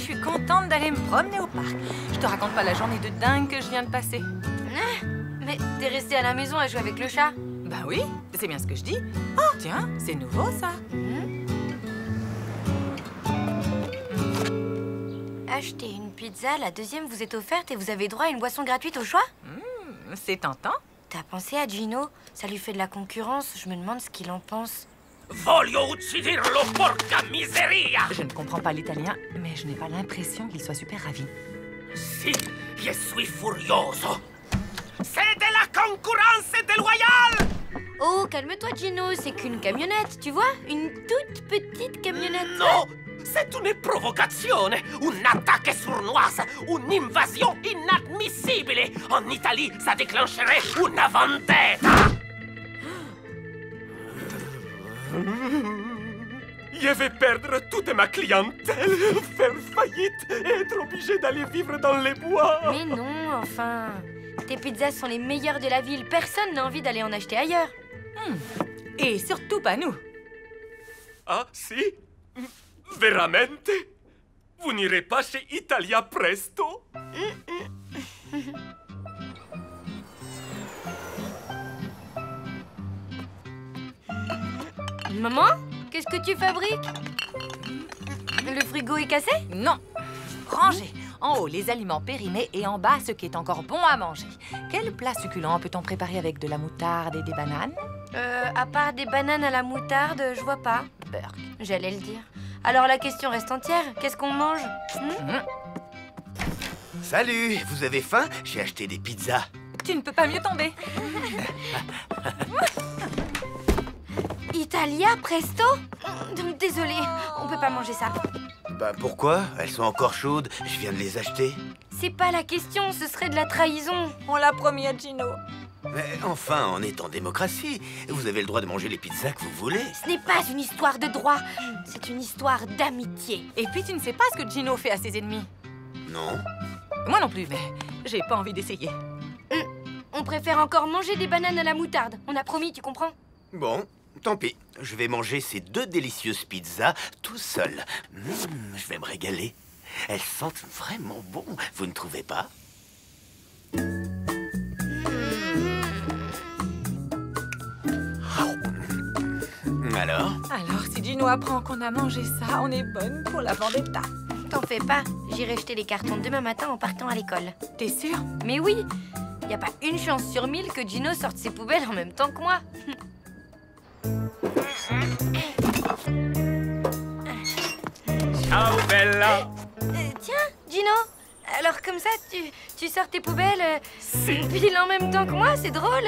je suis contente d'aller me promener au parc. Je te raconte pas la journée de dingue que je viens de passer. Mais t'es restée à la maison à jouer avec le chat? Bah oui, c'est bien ce que je dis. Oh, tiens, c'est nouveau ça. Achetez une pizza, la deuxième vous est offerte et vous avez droit à une boisson gratuite au choix? C'est tentant. T'as pensé à Gino? Ça lui fait de la concurrence, je me demande ce qu'il en pense. Voglio ucciderlo, porca miseria! Je ne comprends pas l'italien, mais je n'ai pas l'impression qu'il soit super ravi. Si, je suis furioso. C'est de la concurrence déloyale! Oh, calme-toi Gino, c'est qu'une camionnette, tu vois? Une toute petite camionnette. Non! C'est une provocation, une attaque sournoise, une invasion inadmissible. En Italie, ça déclencherait une vendetta. Je vais perdre toute ma clientèle, faire faillite et être obligé d'aller vivre dans les bois. Mais non, enfin... Tes pizzas sont les meilleures de la ville. Personne n'a envie d'aller en acheter ailleurs. Et surtout pas nous. Ah, si? Veramente? Vous n'irez pas chez Italia Presto? Maman, qu'est-ce que tu fabriques? Le frigo est cassé? Non. Rangé. En haut, les aliments périmés et en bas, ce qui est encore bon à manger. Quel plat succulent peut-on préparer avec de la moutarde et des bananes? À part des bananes à la moutarde, je vois pas. Burk. J'allais le dire. Alors la question reste entière. Qu'est-ce qu'on mange? Salut, vous avez faim? J'ai acheté des pizzas. Tu ne peux pas mieux tomber. Italia Presto? Désolée, on peut pas manger ça. Bah pourquoi? Elles sont encore chaudes, je viens de les acheter. C'est pas la question, ce serait de la trahison. On l'a promis à Gino. Mais enfin, on est en démocratie. Vous avez le droit de manger les pizzas que vous voulez. Ce n'est pas une histoire de droit, c'est une histoire d'amitié. Et puis tu ne sais pas ce que Gino fait à ses ennemis. Non. Moi non plus, mais j'ai pas envie d'essayer. On préfère encore manger des bananes à la moutarde. On a promis, tu comprends? Bon, tant pis. Je vais manger ces 2 délicieuses pizzas tout seul. Je vais me régaler. Elles sentent vraiment bon, vous ne trouvez pas? Alors? Alors, si Gino apprend qu'on a mangé ça, on est bonne pour la vendetta. T'en fais pas, j'irai jeter les cartons demain matin en partant à l'école. T'es sûre? Mais oui, y a pas une chance sur 1000 que Gino sorte ses poubelles en même temps que moi. Ciao, Bella. Tiens, Gino, alors comme ça, tu sors tes poubelles pile en même temps que moi, c'est drôle.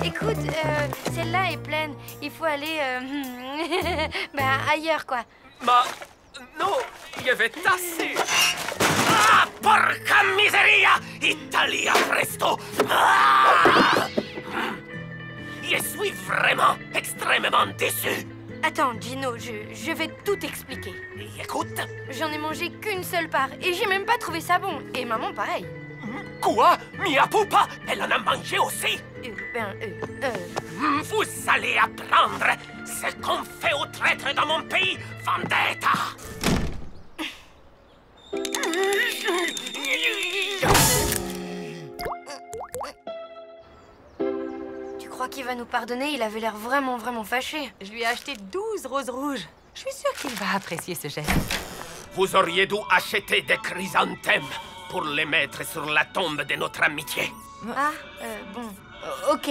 Écoute, celle-là est pleine. Il faut aller ailleurs, quoi. Ma... non, je vais tasser. Ah, porca miseria! Italia Presto! Ah! Je suis vraiment extrêmement déçu. Attends, Gino, je vais tout expliquer. Écoute. J'en ai mangé qu'une seule part et j'ai même pas trouvé ça bon. Et maman, pareil. Quoi? Mia pupa, elle en a mangé aussi? Vous allez apprendre ce qu'on fait aux traîtres dans mon pays, vendetta! Tu crois qu'il va nous pardonner? Il avait l'air vraiment fâché. Je lui ai acheté 12 roses rouges. Je suis sûre qu'il va apprécier ce geste. Vous auriez dû acheter des chrysanthèmes pour les mettre sur la tombe de notre amitié. Ah, bon. Ok,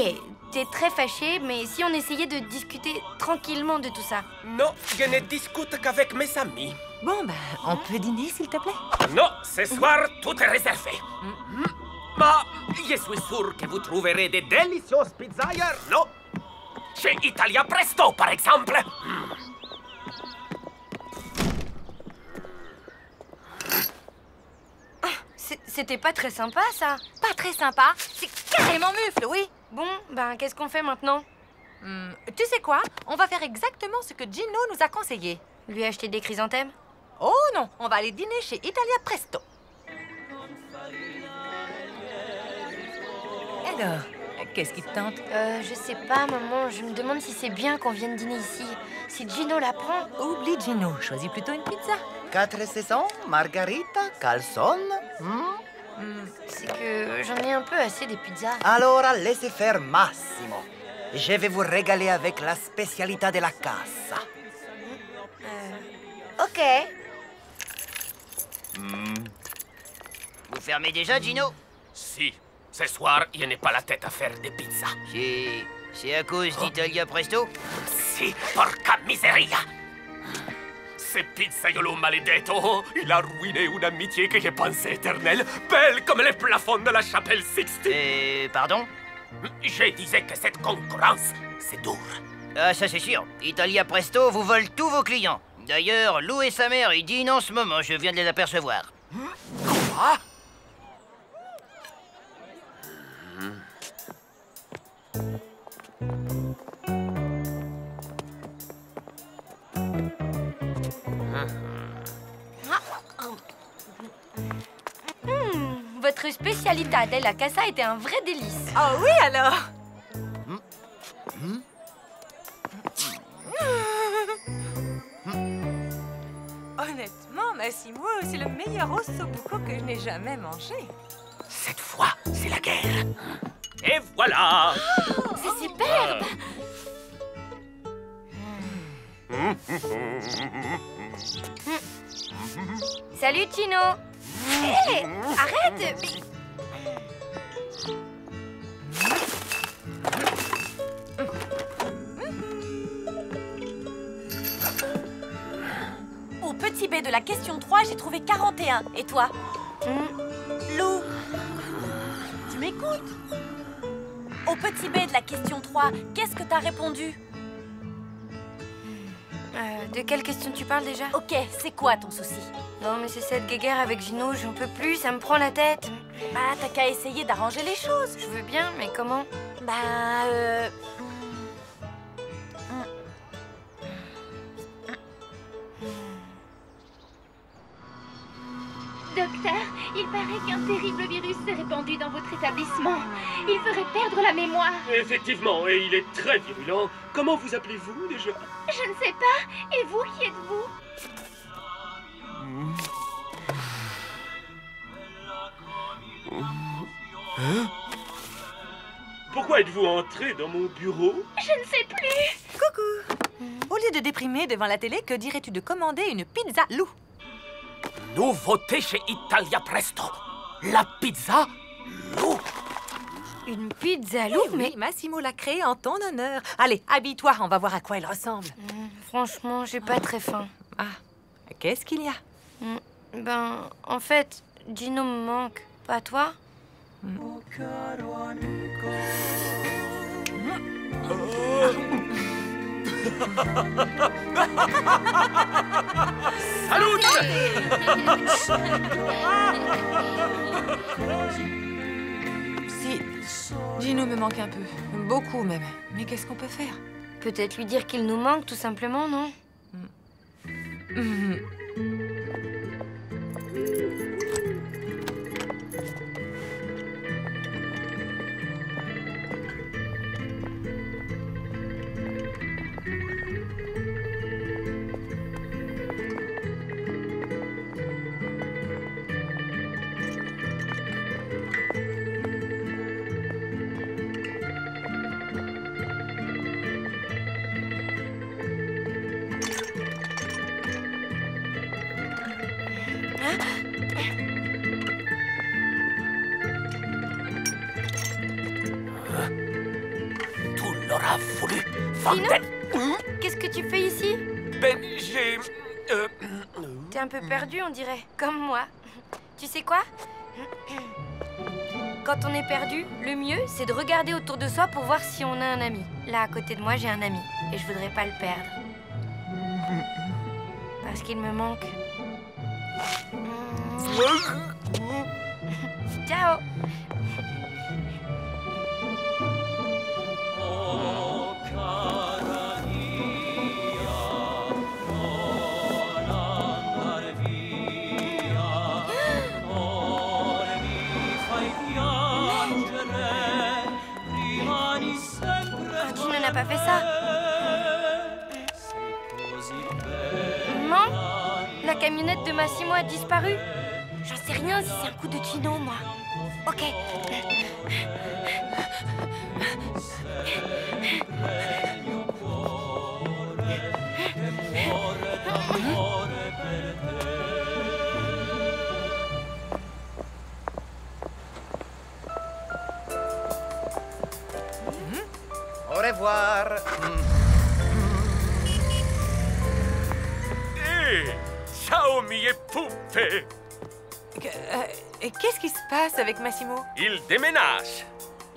t'es très fâché, mais si on essayait de discuter tranquillement de tout ça? Non, je ne discute qu'avec mes amis. Bon, on peut dîner, s'il te plaît? Non, ce soir, tout est réservé. Mais je suis sûr que vous trouverez des délicieuses pizzas ailleurs, non? Chez Italia Presto, par exemple. C'était pas très sympa, ça. Pas très sympa? C'est carrément mufle, oui. Bon, qu'est-ce qu'on fait maintenant? Tu sais quoi? On va faire exactement ce que Gino nous a conseillé. Lui acheter des chrysanthèmes? Oh non, on va aller dîner chez Italia Presto. Alors, qu'est-ce qui te tente? Je sais pas, maman. Je me demande si c'est bien qu'on vienne dîner ici. Si Gino l'apprend... Oublie Gino, choisis plutôt une pizza. 4 saisons, margarita, calzone. C'est que j'en ai un peu assez des pizzas. Alors, laissez faire Massimo. Je vais vous régaler avec la spécialité de la casa. Ok. Vous fermez déjà, Gino? Si. Ce soir, il n'y a pas la tête à faire des pizzas. C'est à cause d'Italia Presto? Si, porca miseria! Ce pizzaiolo maledetto, il a ruiné une amitié que je pensais éternelle, belle comme les plafonds de la chapelle Sixtine. Pardon? Je disais que cette concurrence, c'est dur. Ah, ça c'est sûr. Italia Presto vous vole tous vos clients. D'ailleurs, Lou et sa mère, ils dînent en ce moment, je viens de les apercevoir. Quoi? Votre spécialité della casa était un vrai délice. Oh oui alors. Honnêtement, Massimo, c'est le meilleur ossobuco que je n'ai jamais mangé. Cette fois, c'est la guerre. Et voilà! C'est superbe! Salut, Tino! Hé! Arrête! Au petit B de la question 3, j'ai trouvé 41. Et toi? Lou, tu m'écoutes? Au petit B de la question 3, qu'est-ce que t'as répondu? De quelle question tu parles déjà? Ok, c'est quoi ton souci? Non, mais c'est cette guéguerre avec Gino, j'en peux plus, ça me prend la tête. Bah, t'as qu'à essayer d'arranger les choses. Je veux bien, mais comment? Docteur, il paraît qu'un terrible virus s'est répandu dans votre établissement. Il ferait perdre la mémoire. Effectivement, et il est très virulent. Comment vous appelez-vous déjà? Je ne sais pas. Et vous, qui êtes-vous? Pourquoi êtes-vous entré dans mon bureau? Je ne sais plus. Coucou. Au lieu de déprimer devant la télé, que dirais-tu de commander une pizza Lou? Nouveauté chez Italia Presto. La pizza Lou. Une pizza Lou? Mais Massimo l'a créée en ton honneur. Allez, habille-toi, on va voir à quoi elle ressemble. Franchement, j'ai pas très faim. Ah, qu'est-ce qu'il y a? Ben, en fait, Gino me manque. Pas toi? Salut! Si, Gino me manque un peu. Beaucoup même. Mais qu'est-ce qu'on peut faire? Peut-être lui dire qu'il nous manque, tout simplement, non? Tu l'auras voulu, Fontaine. Qu'est-ce que tu fais ici? Ben, j'ai... T'es un peu perdu, on dirait. Comme moi. Tu sais quoi? Quand on est perdu, le mieux, c'est de regarder autour de soi pour voir si on a un ami. Là, à côté de moi, j'ai un ami. Et je voudrais pas le perdre. Parce qu'il me manque. Ciao. Tu n'as pas fait ça. Maman, La camionnette de Massimo a disparu? J'en sais rien si c'est un coup de Gino, moi. Ok. Au revoir. Hé, ciao, mie poupée. Qu'est-ce qui se passe avec Massimo? Il déménage.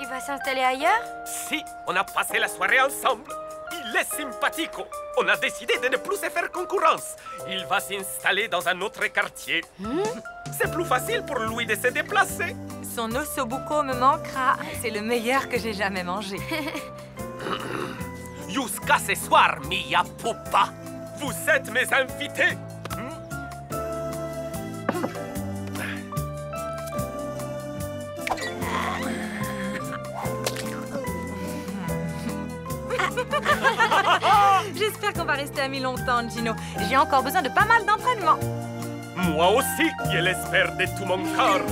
Il va s'installer ailleurs? Si, on a passé la soirée ensemble. Il est sympathico. On a décidé de ne plus se faire concurrence. Il va s'installer dans un autre quartier. C'est plus facile pour lui de se déplacer. Son ossobuco me manquera. C'est le meilleur que j'ai jamais mangé. Jusqu'à ce soir, mia pupa. Vous êtes mes invités. J'espère qu'on va rester amis longtemps, Gino. J'ai encore besoin de pas mal d'entraînement. Moi aussi, je l'espère de tout mon cœur.